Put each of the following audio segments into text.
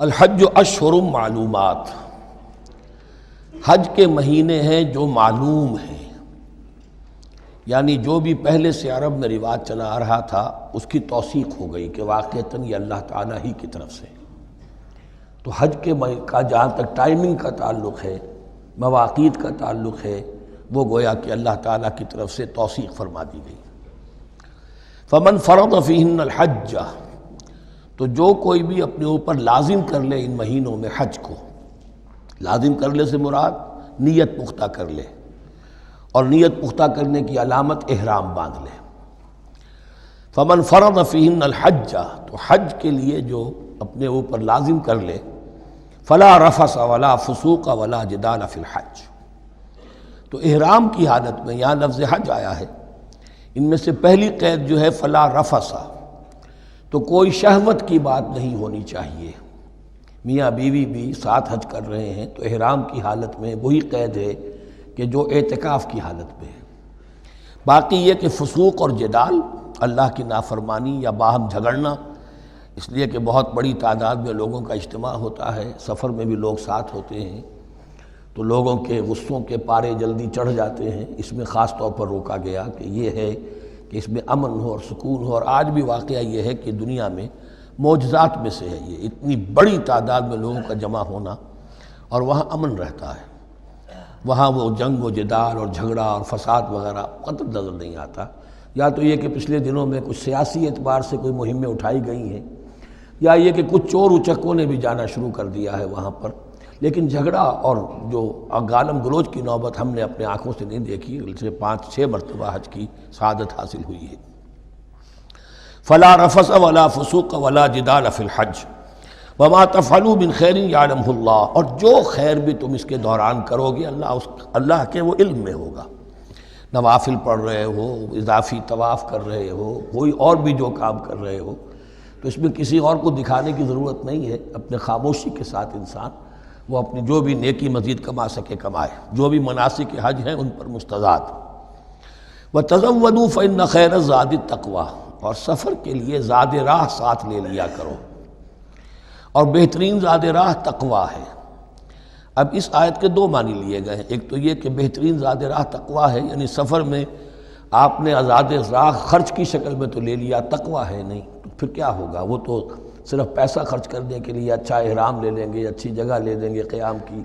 الحج اشہر معلومات، حج کے مہینے ہیں جو معلوم ہیں، یعنی جو بھی پہلے سے عرب میں رواج چلا آ رہا تھا اس کی توثیق ہو گئی کہ واقعتاً یہ اللہ تعالیٰ ہی کی طرف سے۔ تو حج کے کا جہاں تک ٹائمنگ کا تعلق ہے، مواقیت کا تعلق ہے، وہ گویا کہ اللہ تعالیٰ کی طرف سے توثیق فرما دی گئی۔ فمن فرض فیہن الحج، تو جو کوئی بھی اپنے اوپر لازم کر لے ان مہینوں میں حج کو، لازم کر لے سے مراد نیت پختہ کر لے، اور نیت پختہ کرنے کی علامت احرام باندھ لے۔ فمن فرض فیہن الحج، تو حج کے لیے جو اپنے اوپر لازم کر لے، فلا رفث ولا فسوق ولا جدال فی الحج، تو احرام کی حالت میں یہاں لفظ حج آیا ہے، ان میں سے پہلی قید جو ہے فلا رفث، تو کوئی شہوت کی بات نہیں ہونی چاہیے۔ میاں بیوی بھی ساتھ حج کر رہے ہیں تو احرام کی حالت میں وہی قید ہے کہ جو اعتکاف کی حالت میں ہے۔ باقی یہ کہ فسوق اور جدال، اللہ کی نافرمانی یا باہم جھگڑنا، اس لیے کہ بہت بڑی تعداد میں لوگوں کا اجتماع ہوتا ہے، سفر میں بھی لوگ ساتھ ہوتے ہیں، تو لوگوں کے غصوں کے پارے جلدی چڑھ جاتے ہیں، اس میں خاص طور پر روکا گیا کہ یہ ہے کہ اس میں امن ہو اور سکون ہو۔ اور آج بھی واقعہ یہ ہے کہ دنیا میں معجزات میں سے ہے یہ، اتنی بڑی تعداد میں لوگوں کا جمع ہونا، اور وہاں امن رہتا ہے، وہاں وہ جنگ و جدال اور جھگڑا اور فساد وغیرہ قطع نظر نہیں آتا۔ یا تو یہ کہ پچھلے دنوں میں کچھ سیاسی اعتبار سے کوئی مہمیں اٹھائی گئی ہیں، یا یہ کہ کچھ چور اچکوں نے بھی جانا شروع کر دیا ہے وہاں پر، لیکن جھگڑا اور جو گالم گلوچ کی نوبت ہم نے اپنے آنکھوں سے نہیں دیکھی، بلکہ 5-6 مرتبہ حج کی سعادت حاصل ہوئی ہے۔ فلا رفث ولا فسوق ولا جدال فی الحج وما تفعلوا من خیر یعلمہ اللہ، اور جو خیر بھی تم اس کے دوران کرو گے اللہ کے وہ علم میں ہوگا۔ نوافل پڑھ رہے ہو، اضافی طواف کر رہے ہو، کوئی اور بھی جو کام کر رہے ہو، تو اس میں کسی اور کو دکھانے کی ضرورت نہیں ہے، اپنے خاموشی کے ساتھ انسان وہ اپنی جو بھی نیکی مزید کما سکے کمائے، جو بھی مناسک حج ہیں ان پر مستزاد۔ وَتَزَوَّدُوا فَإِنَّ خَيْرَ الزَّادِ التَّقْوَىٰ، اور سفر کے لیے زاد راہ ساتھ لے لیا کرو، اور بہترین زاد راہ تقویٰ ہے۔ اب اس آیت کے 2 معنی لیے گئے ہیں، ایک تو یہ کہ بہترین زاد راہ تقویٰ ہے، یعنی سفر میں آپ نے زاد راہ خرچ کی شکل میں تو لے لیا، تقویٰ ہے نہیں، تو پھر کیا ہوگا؟ وہ تو صرف پیسہ خرچ کرنے کے لیے اچھا احرام لے لیں گے، اچھی جگہ لے لیں گے قیام کی،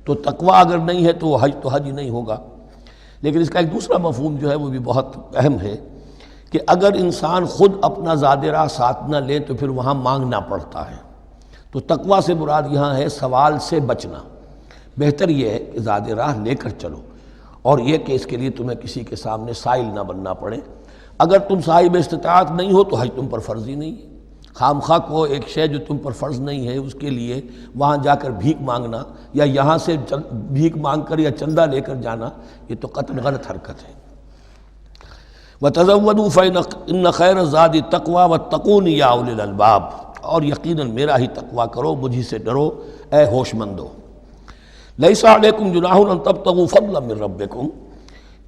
تو تقویٰ اگر نہیں ہے تو وہ حج تو حج ہی نہیں ہوگا۔ لیکن اس کا ایک دوسرا مفہوم جو ہے وہ بھی بہت اہم ہے کہ اگر انسان خود اپنا زاد راہ ساتھ نہ لے تو پھر وہاں مانگنا پڑتا ہے، تو تقویٰ سے مراد یہاں ہے سوال سے بچنا۔ بہتر یہ ہے کہ زاد راہ لے کر چلو، اور یہ کہ اس کے لیے تمہیں کسی کے سامنے سائل نہ بننا پڑے۔ اگر تم صاحب استطاعت نہیں ہو تو حج تم پر فرض ہی نہیں ہے۔ خام خواہ کو ایک شے جو تم پر فرض نہیں ہے اس کے لیے وہاں جا کر بھیک مانگنا، یا یہاں سے بھیک مانگ کر یا چندہ لے کر جانا، یہ تو قطعاً غلط حرکت ہے۔ وَتَزَوَّدُوا فَإِنَّ خَيْرَ الزَّادِ التَّقْوَىٰ وَاتَّقُونِ يَا أُولِي الْأَلْبَابِ، اور یقیناً میرا ہی تقویٰ کرو، مجھی سے ڈرو اے ہوش مندو۔ لَيْسَ عَلَيْكُمْ جُنَاحٌ أَن تَبْتَغُوا فَضْلًا مِّن رَّبِّكُمْ،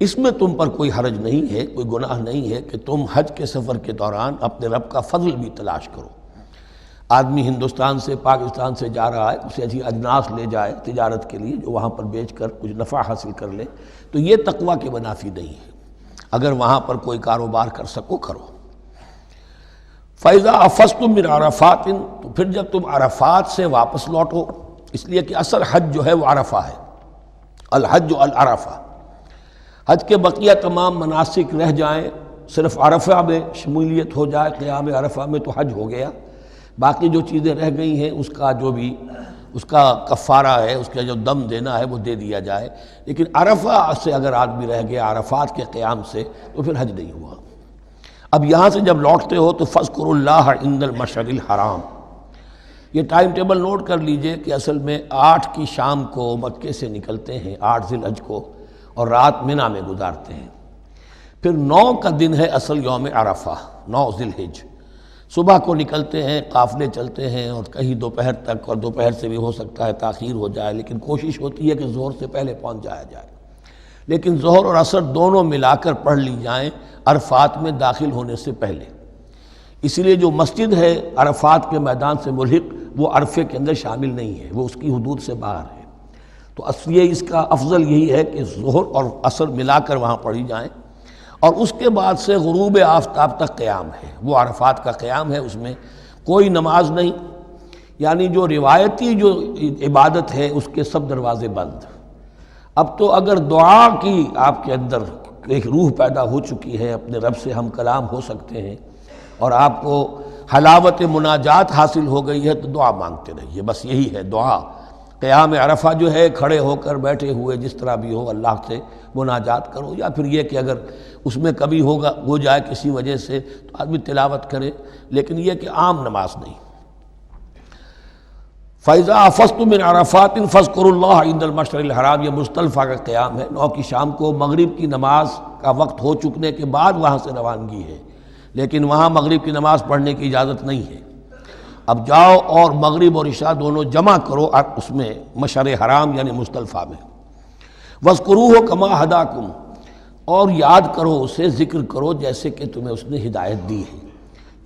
اس میں تم پر کوئی حرج نہیں ہے، کوئی گناہ نہیں ہے کہ تم حج کے سفر کے دوران اپنے رب کا فضل بھی تلاش کرو۔ آدمی ہندوستان سے پاکستان سے جا رہا ہے، اسے اچھی اجناس لے جائے تجارت کے لیے، جو وہاں پر بیچ کر کچھ نفع حاصل کر لے، تو یہ تقویٰ کے منافی نہیں ہے۔ اگر وہاں پر کوئی کاروبار کر سکو کرو۔ فَإِذَا أَفَضْتُم مِّنْ عَرَفَاتٍ، تو پھر جب تم عرفات سے واپس لوٹو، اس لیے کہ اصل حج جو ہے وہ عرفہ ہے، الحج العرفہ۔ حج کے بقیہ تمام مناسک رہ جائیں، صرف عرفہ میں شمولیت ہو جائے، قیام عرفہ میں تو حج ہو گیا۔ باقی جو چیزیں رہ گئی ہیں اس کا جو بھی اس کا کفارہ ہے، اس کا جو دم دینا ہے وہ دے دیا جائے، لیکن عرفہ سے اگر آدمی رہ گیا عرفات کے قیام سے تو پھر حج نہیں ہوا۔ اب یہاں سے جب لوٹتے ہو تو فاذکروا اللہ عند المشعر الحرام، یہ ٹائم ٹیبل نوٹ کر لیجئے کہ اصل میں 8 کی شام کو مکے سے نکلتے ہیں 8 ذی الحج کو، اور رات منی میں گزارتے ہیں۔ پھر 9 کا دن ہے اصل یوم عرفہ، 9 ذی الحج، صبح کو نکلتے ہیں، قافلے چلتے ہیں، اور کہیں دوپہر تک، اور دوپہر سے بھی ہو سکتا ہے تاخیر ہو جائے، لیکن کوشش ہوتی ہے کہ ظہر سے پہلے پہنچ جایا جائے، لیکن ظہر اور عصر دونوں ملا کر پڑھ لی جائیں عرفات میں داخل ہونے سے پہلے۔ اس لیے جو مسجد ہے عرفات کے میدان سے ملحق وہ عرفے کے اندر شامل نہیں ہے، وہ اس کی حدود سے باہر ہے۔ تو اصلی اس کا افضل یہی ہے کہ ظہر اور عصر ملا کر وہاں پڑھی جائیں، اور اس کے بعد سے غروب آفتاب تک قیام ہے، وہ عرفات کا قیام ہے، اس میں کوئی نماز نہیں، یعنی جو روایتی جو عبادت ہے اس کے سب دروازے بند۔ اب تو اگر دعا کی آپ کے اندر ایک روح پیدا ہو چکی ہے، اپنے رب سے ہم کلام ہو سکتے ہیں، اور آپ کو حلاوت مناجات حاصل ہو گئی ہے، تو دعا مانگتے رہیے، بس یہی ہے دعا۔ قیام عرفہ جو ہے کھڑے ہو کر بیٹھے ہوئے جس طرح بھی ہو اللہ سے مناجات کرو، یا پھر یہ کہ اگر اس میں کبھی ہو جائے کسی وجہ سے تو آدمی تلاوت کرے، لیکن یہ کہ عام نماز نہیں۔ فَإِذَا أَفَضْتُم مِّنْ عَرَفَاتٍ فاذكروا اللَّهَ عِندَ الْمَشْعَرِ الْحَرَامِ، یہ مزدلفہ کا قیام ہے، 9 کی شام کو مغرب کی نماز کا وقت ہو چکنے کے بعد وہاں سے روانگی ہے، لیکن وہاں مغرب کی نماز پڑھنے کی اجازت نہیں ہے۔ اب جاؤ اور مغرب اور عشاء دونوں جمع کرو اس میں مشعر حرام یعنی مزدلفہ میں۔ وَاذْكُرُوهُ كَمَا هَدَاكُمْ، اور یاد کرو اسے، ذکر کرو جیسے کہ تمہیں اس نے ہدایت دی ہے۔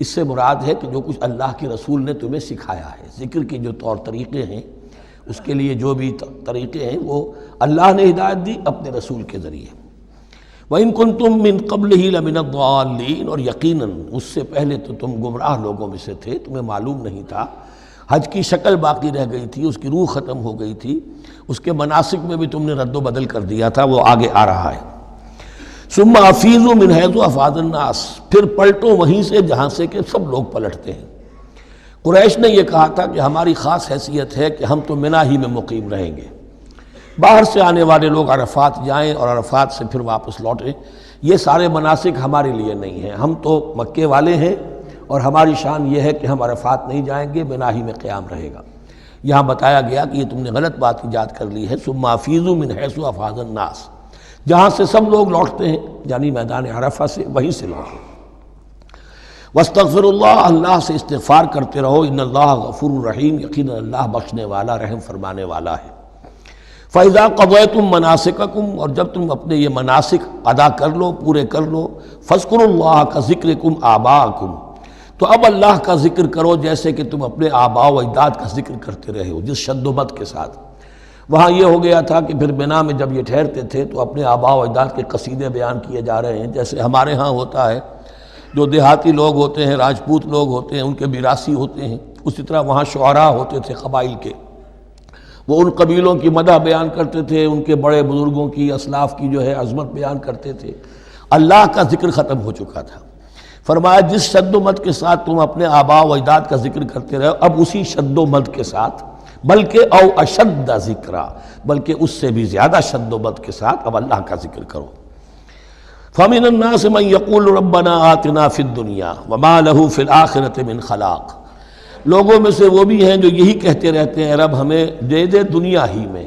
اس سے مراد ہے کہ جو کچھ اللہ کے رسول نے تمہیں سکھایا ہے، ذکر کے جو طور طریقے ہیں، اس کے لیے جو بھی طریقے ہیں وہ اللہ نے ہدایت دی اپنے رسول کے ذریعے۔ وَإِن كُنتُم مِّن قَبْلِهِ لَمِنَ الضَّالِّينَ، اور یقیناً اس سے پہلے تو تم گمراہ لوگوں میں سے تھے، تمہیں معلوم نہیں تھا، حج کی شکل باقی رہ گئی تھی، اس کی روح ختم ہو گئی تھی، اس کے مناسک میں بھی تم نے رد و بدل کر دیا تھا، وہ آگے آ رہا ہے۔ ثم افیضوا من حیث افاض الناس، پھر پلٹو وہیں سے جہاں سے کہ سب لوگ پلٹتے ہیں۔ قریش نے یہ کہا تھا کہ ہماری خاص حیثیت ہے کہ ہم تو منی ہی میں مقیم رہیں گے، باہر سے آنے والے لوگ عرفات جائیں اور عرفات سے پھر واپس لوٹیں، یہ سارے مناسک ہمارے لیے نہیں ہیں، ہم تو مکے والے ہیں اور ہماری شان یہ ہے کہ ہم عرفات نہیں جائیں گے، منی ہی میں قیام رہے گا۔ یہاں بتایا گیا کہ یہ تم نے غلط بات ایجاد کر لی ہے۔ ثم افیضوا من حیث افاض الناس، جہاں سے سب لوگ لوٹتے ہیں یعنی میدان عرفہ سے، وہیں سے لوٹیں۔ واستغفروا اللہ، اللہ سے استغفار کرتے رہو، ان اللہ غفور رحیم، یقینا اللہ بخشنے والا رحم فرمانے والا ہے۔ فَإِذَا قَضَيْتُم مَّنَاسِكَكُمْ، اور جب تم اپنے یہ مناسک ادا کر لو، پورے کر لو، فاذکروا اللہ کذکرکم آباءکم، تو اب اللہ کا ذکر کرو جیسے کہ تم اپنے آباء و اجداد کا ذکر کرتے رہے ہو، جس شد و مد کے ساتھ۔ وہاں یہ ہو گیا تھا کہ پھر بنا میں جب یہ ٹھہرتے تھے تو اپنے آباء و اجداد کے قصیدے بیان کیے جا رہے ہیں، جیسے ہمارے ہاں ہوتا ہے، جو دیہاتی لوگ ہوتے ہیں، راجپوت لوگ ہوتے ہیں، ان کے میراثی ہوتے ہیں، اسی طرح وہاں شعراء ہوتے تھے قبائل کے، وہ ان قبیلوں کی مدح بیان کرتے تھے، ان کے بڑے بزرگوں کی، اسلاف کی جو ہے عظمت بیان کرتے تھے۔ اللہ کا ذکر ختم ہو چکا تھا، فرمایا جس شد و مد کے ساتھ تم اپنے آباء و اجداد کا ذکر کرتے رہے، اب اسی شد و مد کے ساتھ، بلکہ او اشد ذکرہ، بلکہ اس سے بھی زیادہ شد و مد کے ساتھ اب اللہ کا ذکر کرو۔ فَمِنَ النَّاسِ مَن يَقُولُ رَبَّنَا آتِنَا فِي الدُّنْيَا وَمَا لَهُ فِي الْآخِرَةِ مِنْ خَلَاقٍ، لوگوں میں سے وہ بھی ہیں جو یہی کہتے رہتے ہیں رب ہمیں دے دے دنیا ہی میں،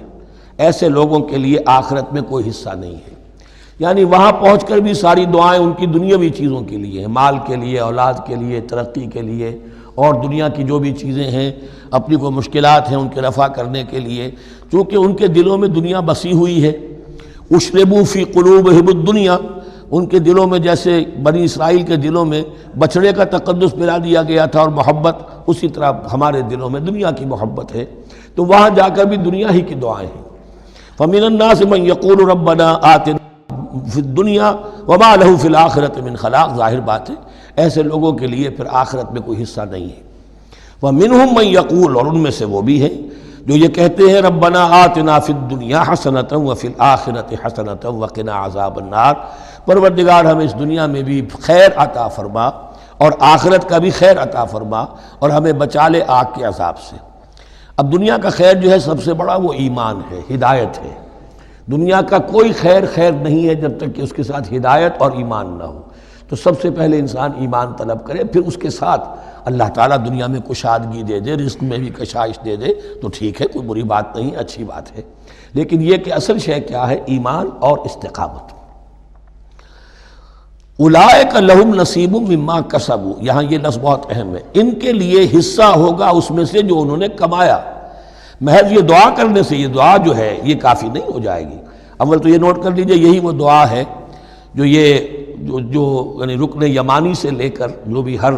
ایسے لوگوں کے لیے آخرت میں کوئی حصہ نہیں ہے۔ یعنی وہاں پہنچ کر بھی ساری دعائیں ان کی دنیاوی چیزوں کے لیے ہیں، مال کے لیے، اولاد کے لیے، ترقی کے لیے، اور دنیا کی جو بھی چیزیں ہیں، اپنی کوئی مشکلات ہیں ان کے رفع کرنے کے لیے، چونکہ ان کے دلوں میں دنیا بسی ہوئی ہے۔ اشربوا فی قلوبہم الدنیا، ان کے دلوں میں جیسے بنی اسرائیل کے دلوں میں بچڑے کا تقدس ملا دیا گیا تھا اور محبت، اسی طرح ہمارے دلوں میں دنیا کی محبت ہے، تو وہاں جا کر بھی دنیا ہی کی دعائیں ہیں۔ فَمِنَ النَّاسِ مَن يَقُولُ رَبَّنَا آتِنَا فِي الدُّنْيَا وَمَا لَهُ فِي الْآخِرَةِ مِنْ خَلَاقٍ، ظاہر بات ہے ایسے لوگوں کے لیے پھر آخرت میں کوئی حصہ نہیں ہے۔ وَمِنْهُم مَن يَقُولُ، اور ان میں سے وہ بھی ہیں جو یہ کہتے ہیں ربنا آتنا فی الدنیا حسنۃ وفی الآخرۃ حسنۃ وقنا عذاب النار، پروردگار ہمیں اس دنیا میں بھی خیر عطا فرما اور آخرت کا بھی خیر عطا فرما اور ہمیں بچا لے آگ کے عذاب سے۔ اب دنیا کا خیر جو ہے سب سے بڑا وہ ایمان ہے، ہدایت ہے۔ دنیا کا کوئی خیر نہیں ہے جب تک کہ اس کے ساتھ ہدایت اور ایمان نہ ہو۔ تو سب سے پہلے انسان ایمان طلب کرے، پھر اس کے ساتھ اللہ تعالیٰ دنیا میں کشادگی دے دے، رزق میں بھی کشائش دے دے تو ٹھیک ہے، کوئی بری بات نہیں، اچھی بات ہے۔ لیکن یہ کہ اصل شے کیا ہے؟ ایمان اور استقامت۔ اولئک لہم نصیب مما کسبوا، یہاں یہ لفظ بہت اہم ہے، ان کے لیے حصہ ہوگا اس میں سے جو انہوں نے کمایا۔ محض یہ دعا کرنے سے، یہ دعا جو ہے یہ کافی نہیں ہو جائے گی۔ اول تو یہ نوٹ کر لیجئے، یہی وہ دعا ہے جو یعنی رکن یمانی سے لے کر جو بھی ہر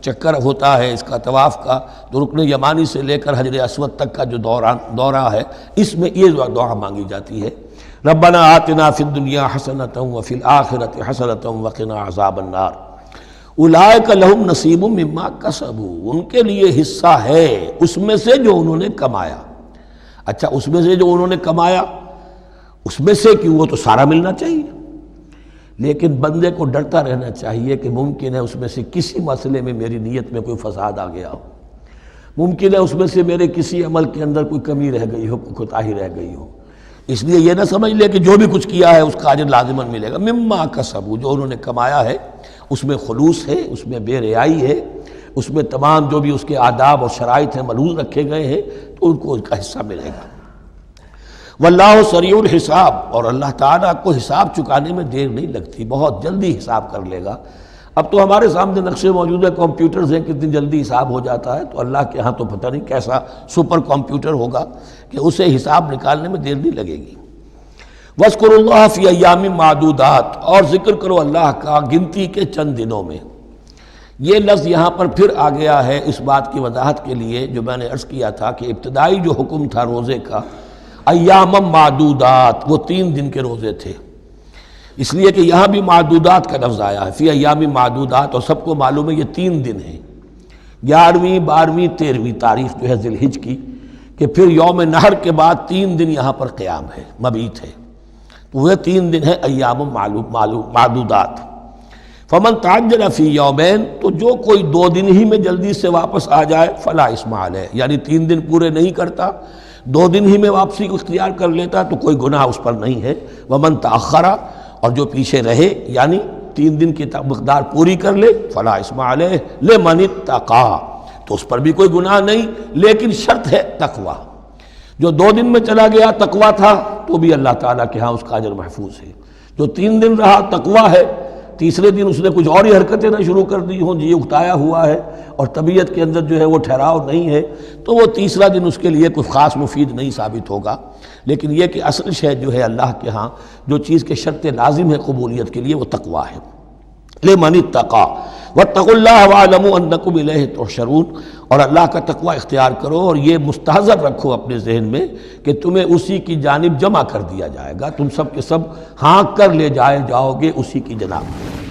چکر ہوتا ہے اس کا طواف کا، تو رکن یمانی سے لے کر حجر اسود تک کا جو دورہ ہے، اس میں یہ دعا مانگی جاتی ہے، ربنا آتنا فی الدنیا حسنۃ وفی الآخرۃ حسنۃ وقنا عذاب النار اولئک لہم نصیب مما کسبوا، ان کے لیے حصہ ہے اس میں سے جو انہوں نے کمایا۔ اچھا، اس میں سے جو انہوں نے کمایا، اس میں سے کیوں، وہ تو سارا ملنا چاہیے، لیکن بندے کو ڈرتا رہنا چاہیے کہ ممکن ہے اس میں سے کسی مسئلے میں میری نیت میں کوئی فساد آ گیا ہو، ممکن ہے اس میں سے میرے کسی عمل کے اندر کوئی کمی رہ گئی ہو، کوئی کوتاہی رہ گئی ہو، اس لیے یہ نہ سمجھ لے کہ جو بھی کچھ کیا ہے اس کا اجر لازماً ملے گا۔ مما کسبوا، جو انہوں نے کمایا ہے اس میں خلوص ہے، اس میں بے ریائی ہے، اس میں تمام جو بھی اس کے آداب اور شرائط ہیں ملحوظ رکھے گئے ہیں، تو ان کو اس کا حصہ ملے گا۔ واللہ سریع الحساب، اور اللہ تعالیٰ کو حساب چکانے میں دیر نہیں لگتی، بہت جلدی حساب کر لے گا۔ اب تو ہمارے سامنے نقشے موجود ہے، کمپیوٹرز ہیں، کتنی جلدی حساب ہو جاتا ہے، تو اللہ کے ہاں تو پتہ نہیں کیسا سپر کمپیوٹر ہوگا کہ اسے حساب نکالنے میں دیر نہیں لگے گی۔ وَاذْكُرُوا اللَّهَ فِي أَيَّامٍ مَّعْدُودَاتٍ، اور ذکر کرو اللہ کا گنتی کے چند دنوں میں۔ یہ لفظ یہاں پر پھر آ گیا ہے اس بات کی وضاحت کے لیے جو میں نے عرض کیا تھا کہ ابتدائی جو حکم تھا روزے کا، ایام معدودات، وہ 3 دن کے روزے تھے، اس لیے کہ یہاں بھی معدودات کا لفظ آیا ہے، فی ایام معدودات، اور سب کو معلوم ہے یہ 3 دن ہیں، 11ویں 12ویں 13ویں تاریخ جو ہے ذی الحج کی، کہ پھر یوم نحر کے بعد 3 دن یہاں پر قیام ہے، مبیت ہے، تو وہ 3 دن ہے ایام معدودات۔ فمن تعجل فی یومین، تو جو کوئی 2 دن ہی میں جلدی سے واپس آ جائے، فلا اثم علیہ، یعنی 3 دن پورے نہیں کرتا، 2 دن ہی میں واپسی کو اختیار کر لیتا تو کوئی گناہ اس پر نہیں ہے۔ ومن تأخر، اور جو پیچھے رہے یعنی 3 دن کی مقدار پوری کر لے، فلا اثم علیہ لمن اتقی، تو اس پر بھی کوئی گناہ نہیں، لیکن شرط ہے تقوی۔ جو 2 دن میں چلا گیا تقوی تھا تو بھی اللہ تعالیٰ کے ہاں اس کا اجر محفوظ ہے، جو 3 دن رہا تقوی ہے، تیسرے دن اس نے کچھ اور ہی حرکتیں نہ شروع کر دی ہوں، جی اکتایا ہوا ہے اور طبیعت کے اندر جو ہے وہ ٹھہراؤ نہیں ہے، تو وہ تیسرا دن اس کے لیے کچھ خاص مفید نہیں ثابت ہوگا، لیکن یہ کہ اصل شے جو ہے اللہ کے ہاں جو چیز کے شرط لازم ہے قبولیت کے لیے وہ تقوی ہے۔ لمن اتقی واتقوا اللہ واعلموا انکم الیہ تحشرون، اور اللہ کا تقوی اختیار کرو اور یہ مستحضر رکھو اپنے ذہن میں کہ تمہیں اسی کی جانب جمع کر دیا جائے گا، تم سب کے سب ہانک کر لے جاؤ گے اسی کی جناب میں۔